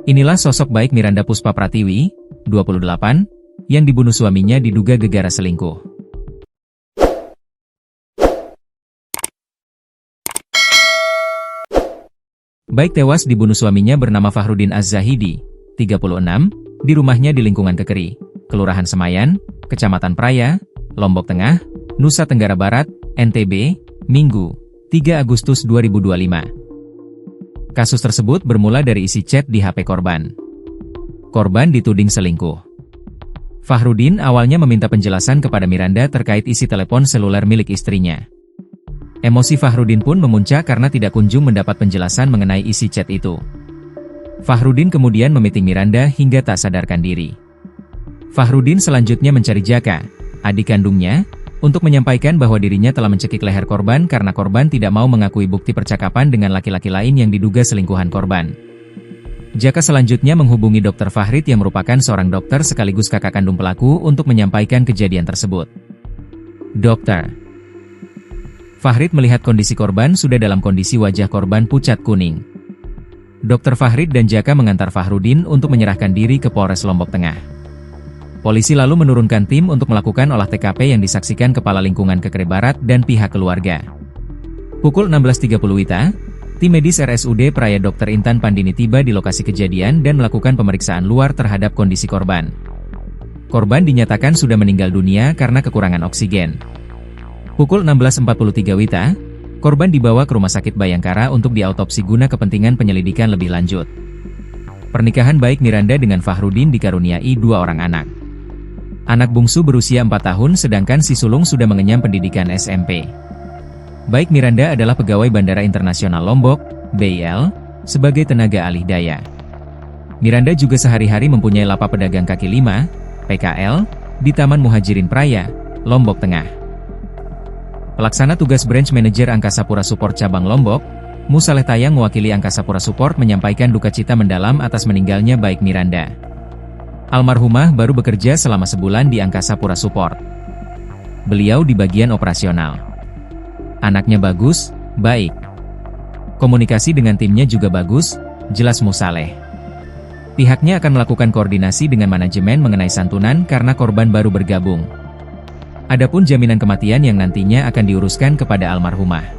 Inilah sosok baik Miranda Puspa Pratiwi, 28, yang dibunuh suaminya diduga gegara selingkuh. Baik tewas dibunuh suaminya bernama Fahrudin Az-Zahidi, 36, di rumahnya di lingkungan Kekeri, Kelurahan Semayan, Kecamatan Praya, Lombok Tengah, Nusa Tenggara Barat, NTB, Minggu, 3 Agustus 2025. Kasus tersebut bermula dari isi chat di HP korban. Korban dituding selingkuh. Fahrudin awalnya meminta penjelasan kepada Miranda terkait isi telepon seluler milik istrinya. Emosi Fahrudin pun memuncak karena tidak kunjung mendapat penjelasan mengenai isi chat itu. Fahrudin kemudian memiting Miranda hingga tak sadarkan diri. Fahrudin selanjutnya mencari Jaka, adik kandungnya, untuk menyampaikan bahwa dirinya telah mencekik leher korban karena korban tidak mau mengakui bukti percakapan dengan laki-laki lain yang diduga selingkuhan korban. Jaka selanjutnya menghubungi Dr. Fahrid yang merupakan seorang dokter sekaligus kakak kandung pelaku untuk menyampaikan kejadian tersebut. Dokter Fahrid melihat kondisi korban sudah dalam kondisi wajah korban pucat kuning. Dr. Fahrid dan Jaka mengantar Fahrudin untuk menyerahkan diri ke Polres Lombok Tengah. Polisi lalu menurunkan tim untuk melakukan olah TKP yang disaksikan Kepala Lingkungan Kekeri Barat dan pihak keluarga. Pukul 16.30 WITA, tim medis RSUD Praya Dr. Intan Pandini tiba di lokasi kejadian dan melakukan pemeriksaan luar terhadap kondisi korban. Korban dinyatakan sudah meninggal dunia karena kekurangan oksigen. Pukul 16.43 WITA, korban dibawa ke Rumah Sakit Bayangkara untuk diautopsi guna kepentingan penyelidikan lebih lanjut. Pernikahan baik Miranda dengan Fahrudin dikaruniai 2 orang anak. Anak bungsu berusia 4 tahun sedangkan si sulung sudah mengenyam pendidikan SMP. Baik Miranda adalah pegawai Bandara Internasional Lombok, BIL, sebagai tenaga alih daya. Miranda juga sehari-hari mempunyai lapak pedagang kaki lima, PKL, di Taman Muhajirin Praya, Lombok Tengah. Pelaksana tugas Branch Manager Angkasa Pura Support Cabang Lombok, Musaleh Tayang mewakili Angkasa Pura Support menyampaikan duka cita mendalam atas meninggalnya baik Miranda. Almarhumah baru bekerja selama sebulan di Angkasa Pura Support. Beliau di bagian operasional. Anaknya bagus, baik. Komunikasi dengan timnya juga bagus, jelas Musaleh. Pihaknya akan melakukan koordinasi dengan manajemen mengenai santunan karena korban baru bergabung. Adapun jaminan kematian yang nantinya akan diuruskan kepada almarhumah.